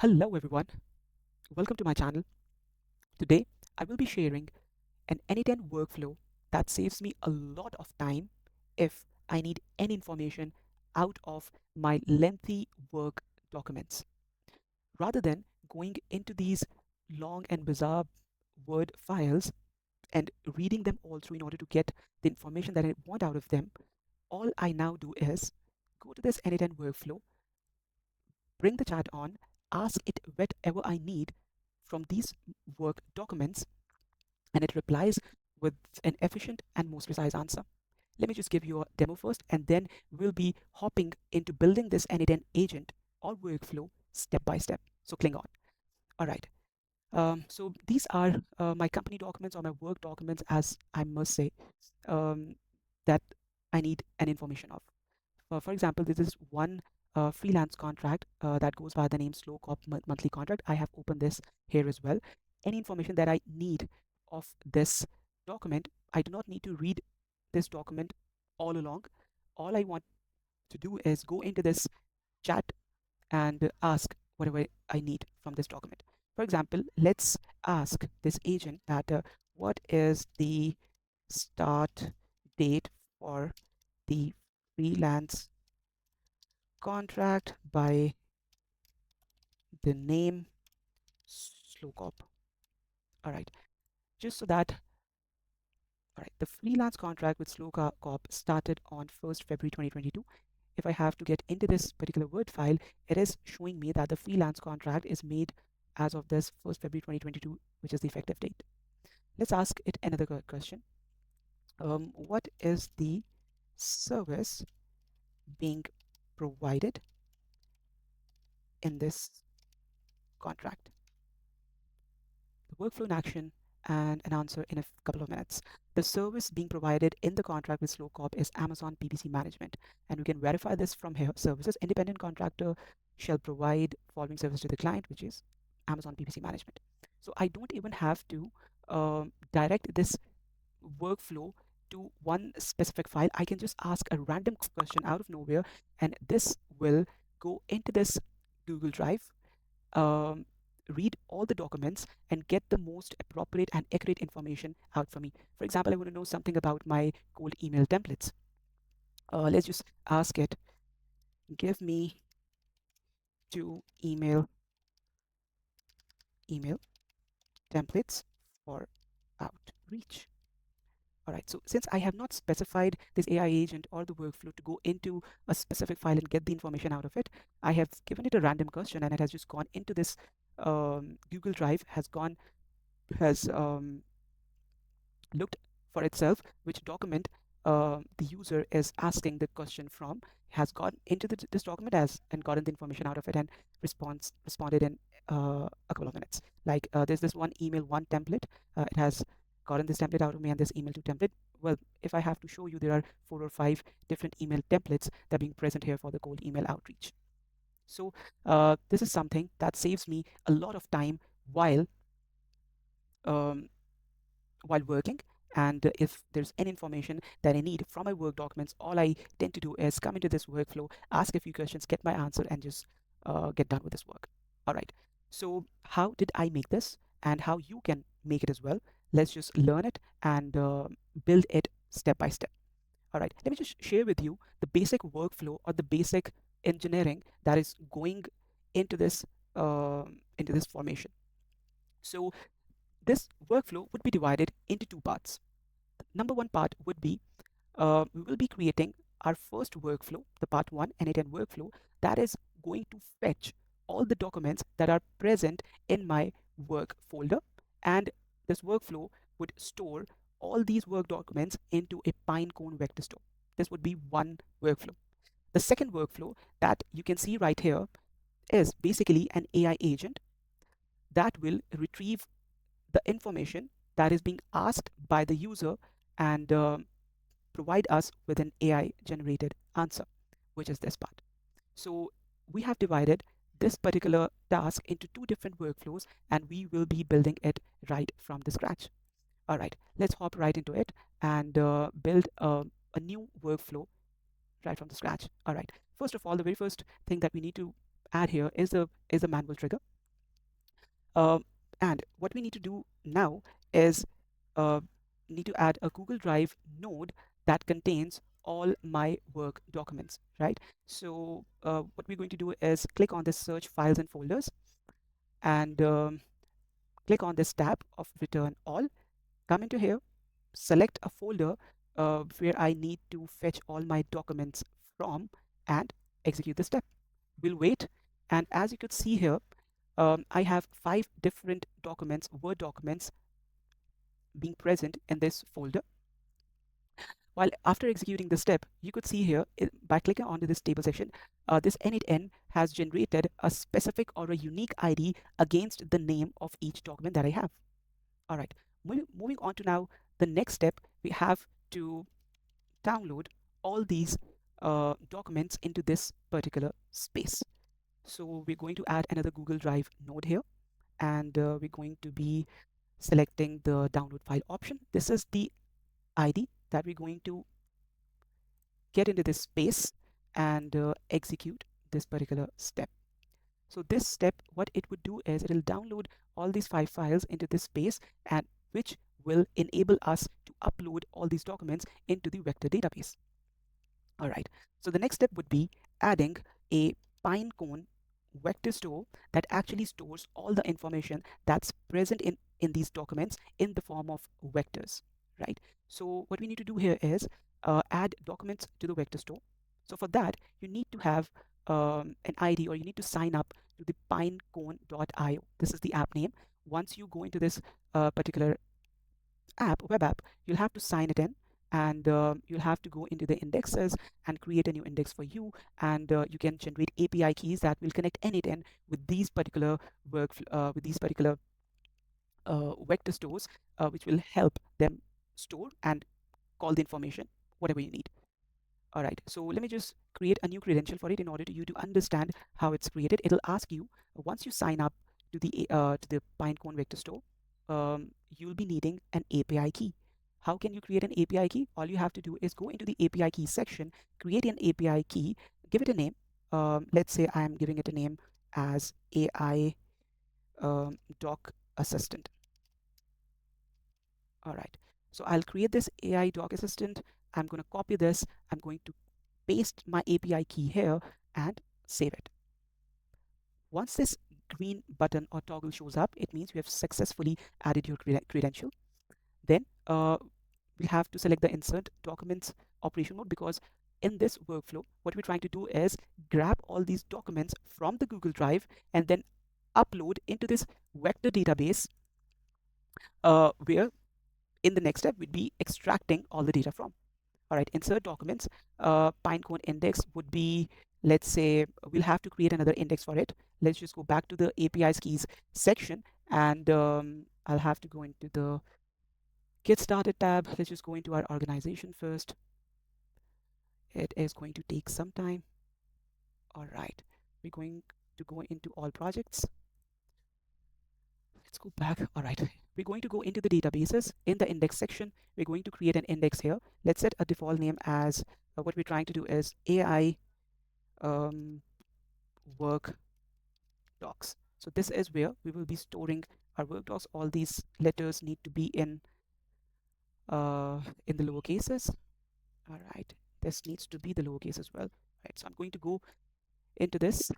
Hello everyone, welcome to my channel. Today I will be sharing an N8N workflow that saves me a lot of time if I need any information out of my lengthy work documents. Rather than going into these long and bizarre Word files and reading them all through in order to get the information that I want out of them, all I now do is go to this N8N workflow, bring the chat on, ask it whatever I need from these work documents, and it replies with an efficient and most precise answer. Let me just give you a demo first, and then we'll be hopping into building this N8N agent or workflow step by step. So cling on. All right. So these are my company documents or my work documents, as I must say, um, that I need an information of. For example, this is one freelance contract that goes by the name Slow Cop monthly contract. I have opened this here as well. Any information that I need of this document, I do not need to read this document all along. All I want to do is go into this chat and ask whatever I need from this document. For example, let's ask this agent that what is the start date for the freelance contract by the name Slowcop. All right, just so that, all right, the freelance contract with Slowcop started on 1st February 2022. If I have to get into this particular Word file, it is showing me that the freelance contract is made as of this 1st February 2022, which is the effective date. Let's ask it another question. What is the service being provided in this contract? The workflow in action and an answer in a couple of minutes. The service being provided in the contract with Slowcop is Amazon PPC management, and we can verify this from here. Services independent contractor shall provide following service to the client, which is Amazon PPC management. So I don't even have to direct this workflow to one specific file. I can just ask a random question out of nowhere, and this will go into this Google Drive, um, read all the documents and get the most appropriate and accurate information out for me. For example, I want to know something about my cold email templates. Let's just ask it, give me 2 email templates for outreach. All right, so since I have not specified this AI agent or the workflow to go into a specific file and get the information out of it, I have given it a random question and it has just gone into this Google Drive, has looked for itself which document the user is asking the question from, has gone into this document and gotten the information out of it and responded in a couple of minutes. Like there's this one email one template. It has gotten this template out of me and this email two template. Well, if I have to show you, there are 4 or 5 different email templates that are being present here for the cold email outreach. So this is something that saves me a lot of time while um, working. And if there's any information that I need from my work documents, all I tend to do is come into this workflow, ask a few questions, get my answer, and just get done with this work. All right. So how did I make this and how you can make it as well? Let's just learn it and build it step by step. All right. Let me just share with you the basic workflow or the basic engineering that is going into this formation. So this workflow would be divided into 2 parts. Number 1 part would be we will be creating our first workflow, the part 1 N8N workflow, that is going to fetch all the documents that are present in my work folder, and this workflow would store all these work documents into a Pinecone vector store. This would be one workflow. The second workflow that you can see right here is basically an AI agent that will retrieve the information that is being asked by the user and provide us with an AI generated answer, which is this part. So we have divided this particular task into 2 different workflows, and we will be building it right from the scratch. All right, let's hop right into it and build a new workflow right from the scratch. All right, first of all, the very first thing that we need to add here is a manual trigger. And what we need to do now is need to add a Google Drive node that contains all my work documents, right? So what we're going to do is click on this search files and folders, and click on this tab of return all. Come into here, select a folder where I need to fetch all my documents from, and execute the step. We'll wait, and as you could see here, I have 5 different documents, Word documents, being present in this folder. While after executing the step, you could see here by clicking onto this table section, this N8N has generated a specific or a unique ID against the name of each document that I have. All right, moving on to now the next step, we have to download all these documents into this particular space. So we're going to add another Google Drive node here, and we're going to be selecting the download file option. This is the ID that we're going to get into this space and execute this particular step. So this step, what it would do is it'll download all these 5 files into this space, and which will enable us to upload all these documents into the vector database. All right, so the next step would be adding a Pinecone vector store that actually stores all the information that's present in these documents in the form of vectors, right? So what we need to do here is add documents to the vector store. So for that, you need to have an ID, or you need to sign up to the pinecone.io. This is the app name. Once you go into this particular web app, you'll have to sign it in, and you'll have to go into the indexes and create a new index for you, and you can generate API keys that will connect N8N with these particular vector stores, which will help them store and call the information whatever you need. All right, so let me just create a new credential for it in order to you to understand how it's created. It'll ask you, once you sign up to the Pinecone vector store, you'll be needing an API key. How can you create an API key? All you have to do is go into the API key section, create an API key, give it a name. Let's say I'm giving it a name as AI Doc Assistant. All right, so I'll create this AI Doc Assistant. I'm going to copy this. I'm going to paste my API key here and save it. Once this green button or toggle shows up, it means you have successfully added your credential. Then we have to select the insert documents operation mode, because in this workflow, what we're trying to do is grab all these documents from the Google Drive and then upload into this vector database, where in the next step we'd be extracting all the data from. All right, insert documents. Pinecone index would be, let's say, we'll have to create another index for it. Let's just go back to the APIs keys section, and I'll have to go into the Get Started tab. Let's just go into our organization first. It is going to take some time. All right, we're going to go into all projects. Let's go back. All right, we're going to go into the databases. In the index section, we're going to create an index here. Let's set a default name as what we're trying to do is AI work docs. So this is where we will be storing our work docs. All these letters need to be in the lower cases. All right, this needs to be the lowercase as well. Right, so I'm going to go into this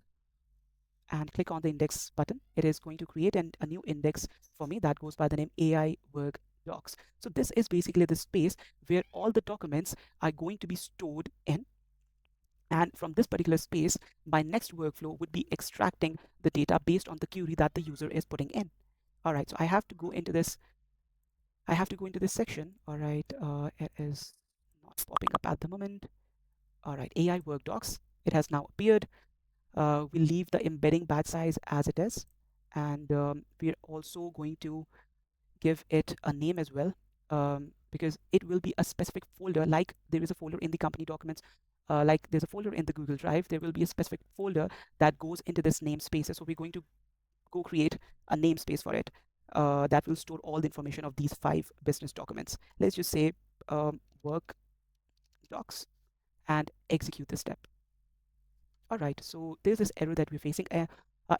and click on the index button. It is going to create a new index for me that goes by the name AI work docs. So this is basically the space where all the documents are going to be stored in. And from this particular space, my next workflow would be extracting the data based on the query that the user is putting in. All right, so I have to go into this. I have to go into this section. All right, it is not popping up at the moment. All right, AI work docs. It has now appeared. We'll leave the embedding batch size as it is, and we're also going to give it a name as well, because it will be a specific folder. Like there is a folder in the company documents, like there's a folder in the Google Drive, there will be a specific folder that goes into this namespace. So we're going to go create a namespace for it that will store all the information of these 5 business documents. Let's just say work docs, and execute the step. All right, so there's this error that we're facing. A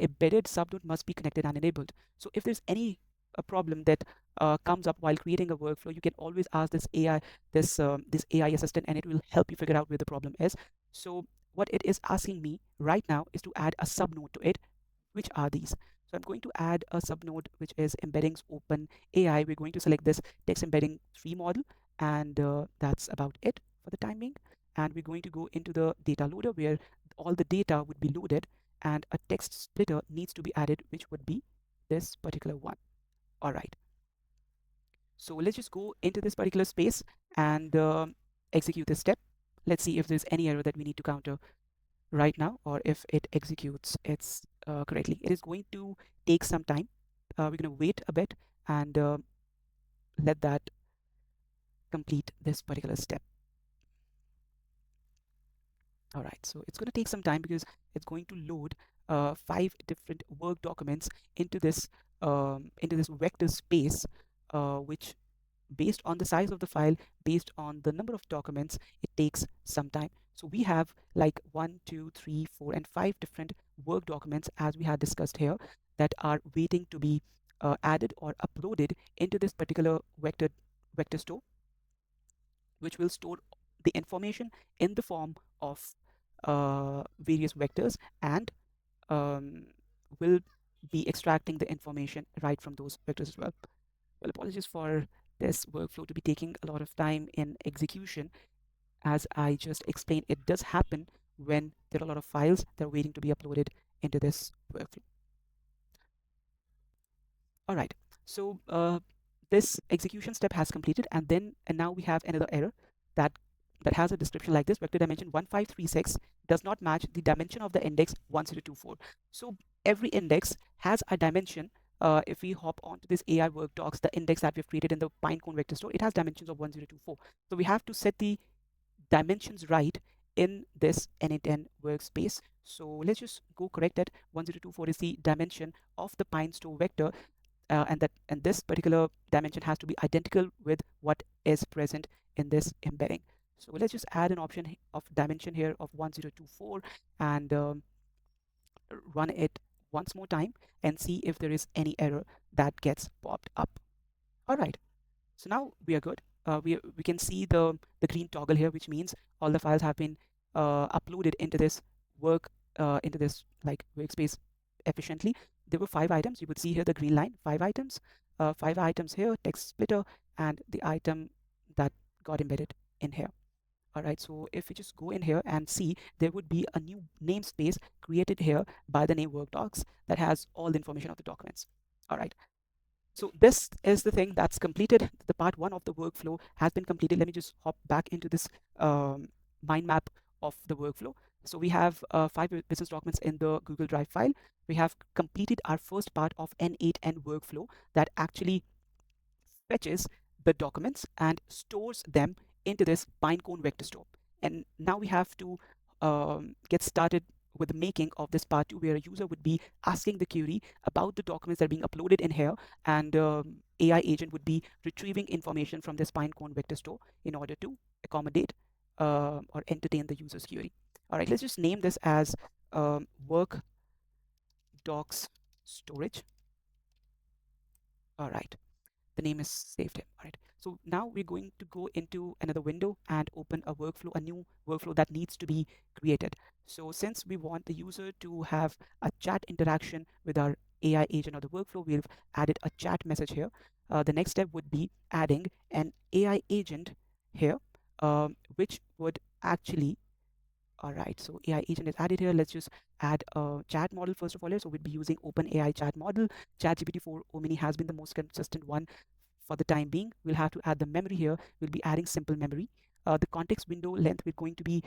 embedded subnode must be connected and enabled. So if there's any problem that comes up while creating a workflow, you can always ask this AI, this AI assistant, and it will help you figure out where the problem is. So what it is asking me right now is to add a subnode to it. Which are these? So I'm going to add a subnode which is embeddings open AI. We're going to select this text embedding 3 model, and that's about it for the time being. And we're going to go into the data loader where all the data would be loaded, and a text splitter needs to be added, which would be this particular one. All right. So let's just go into this particular space and execute this step. Let's see if there's any error that we need to counter right now, or if it executes it's correctly. It is going to take some time. We're going to wait a bit and let that complete this particular step. All right, so it's going to take some time because it's going to load 5 different work documents into this vector space, which, based on the size of the file, based on the number of documents, it takes some time. So we have like 1, 2, 3, 4, and 5 different work documents, as we had discussed here, that are waiting to be added or uploaded into this particular vector store, which will store the information in the form of various vectors, and will be extracting the information right from those vectors as well. Well, apologies for this workflow to be taking a lot of time in execution. As I just explained, it does happen when there are a lot of files that are waiting to be uploaded into this workflow. All right, so this execution step has completed, and now we have another error that has a description like this: vector dimension 1536 does not match the dimension of the index 1024. So every index has a dimension. If we hop onto this AI work docs, the index that we've created in the Pinecone vector store, it has dimensions of 1024. So we have to set the dimensions right in this N8N workspace. So let's just go correct that. 1024 is the dimension of the Pine store vector, and this particular dimension has to be identical with what is present in this embedding. So let's just add an option of dimension here of 1024 and run it once more time and see if there is any error that gets popped up. All right, so now we are good. We can see the green toggle here, which means all the files have been uploaded into this into this like workspace efficiently. There were 5 items. You would see here the green line, 5 items, 5 items here, text splitter, and the item that got embedded in here. All right, so if we just go in here and see, there would be a new namespace created here by the name work docs that has all the information of the documents. All right, so this is the thing that's completed. The part 1 of the workflow has been completed. Let me just hop back into this mind map of the workflow. So we have 5 business documents in the Google Drive file. We have completed our first part of N8N workflow that actually fetches the documents and stores them into this Pinecone vector store. And now we have to get started with the making of this part 2, where a user would be asking the query about the documents that are being uploaded in here, and AI agent would be retrieving information from this Pinecone vector store in order to accommodate or entertain the user's query. All right, let's just name this as work docs storage. All right, the name is saved here. All right, so now we're going to go into another window and open a workflow, a new workflow that needs to be created. So since we want the user to have a chat interaction with our AI agent or the workflow, we've added a chat message here. The next step would be adding an AI agent here, which would actually, all right, so AI agent is added here. Let's just add a chat model first of all here. So we'd be using OpenAI chat model. ChatGPT-4 Omni has been the most consistent one for the time being. We'll have to add the memory here. We'll be adding simple memory. The context window length we're going to be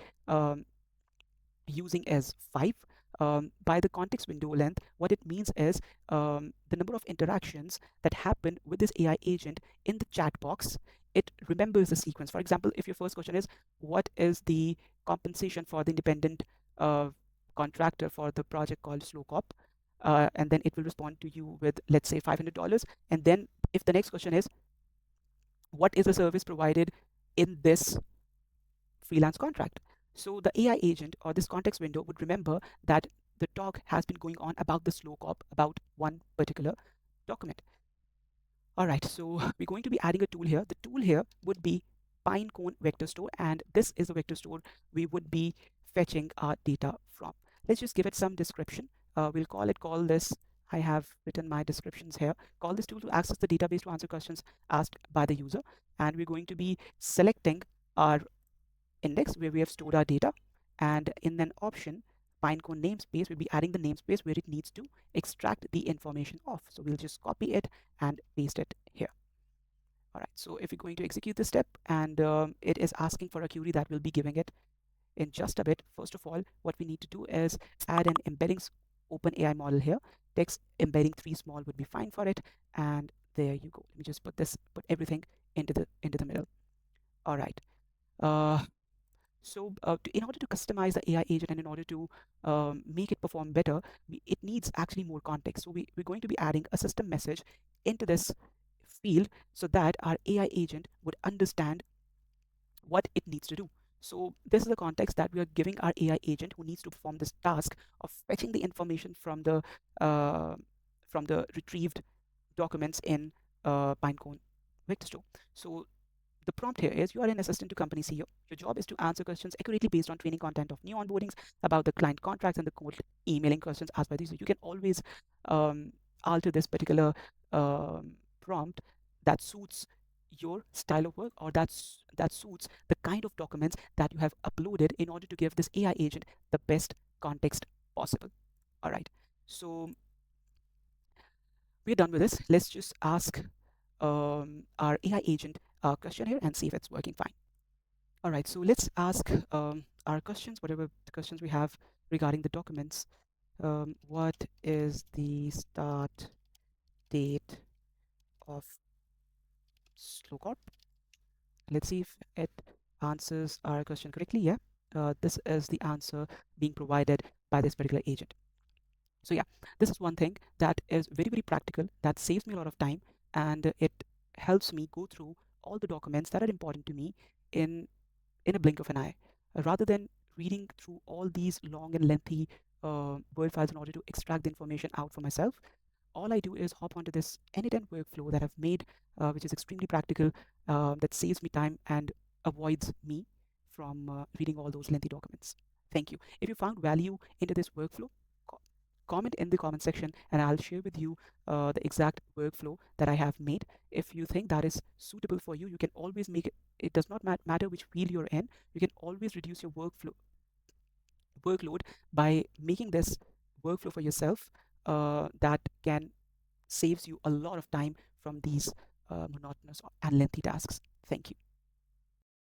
using as 5. By the context window length, what it means is the number of interactions that happen with this AI agent in the chat box. It remembers the sequence. For example, if your first question is, what is the compensation for the independent contractor for the project called SlowCop? And then it will respond to you with, let's say, $500. And then if the next question is, what is the service provided in this freelance contract? So the AI agent or this context window would remember that the talk has been going on about the slow cop, about one particular document. All right, so we're going to be adding a tool here. The tool here would be Pinecone vector store, and this is the vector store we would be fetching our data from. Let's just give it some description. We'll call this, I have written my descriptions here, call this tool to access the database to answer questions asked by the user. And we're going to be selecting our index where we have stored our data, and in an option Pinecone namespace, we'll be adding the namespace where it needs to extract the information off. So we'll just copy it and paste it here. All right, so if you're going to execute this step, and it is asking for a query that we'll be giving it in just a bit. First of all, what we need to do is add an embeddings OpenAI model here. Text embedding 3 small would be fine for it, and there you go. Let me just put everything into the middle. All right. In order to customize the AI agent and in order to make it perform better, it needs actually more context. So we're going to be adding a system message into this field so that our AI agent would understand what it needs to do. So this is the context that we are giving our AI agent who needs to perform this task of fetching the information from the retrieved documents in Pinecone vector store. So the prompt here is: you are an assistant to company CEO. Your job is to answer questions accurately based on training content of new onboardings about the client contracts and the cold emailing questions asked by the user. You can always alter this particular prompt that suits your style of work, or that suits the kind of documents that you have uploaded in order to give this AI agent the best context possible. All right, so we're done with this. Let's just ask our AI agent a question here and see if it's working fine. All right, so let's ask our questions, whatever the questions we have regarding the documents. What is the start date of SlowCorp? Let's see if it answers our question correctly. Yeah, this is the answer being provided by this particular agent. So yeah, this is one thing that is very, very practical, that saves me a lot of time, and it helps me go through all the documents that are important to me in a blink of an eye, rather than reading through all these long and lengthy Word files in order to extract the information out for myself. All I do is hop onto this N8N workflow that I've made, which is extremely practical, that saves me time and avoids me from reading all those lengthy documents. Thank you. If you found value into this workflow, comment in the comment section and I'll share with you the exact workflow that I have made. If you think that is suitable for you, you can always make it. It does not matter which field you're in. You can always reduce your workload by making this workflow for yourself that can saves you a lot of time from these monotonous and lengthy tasks. Thank you.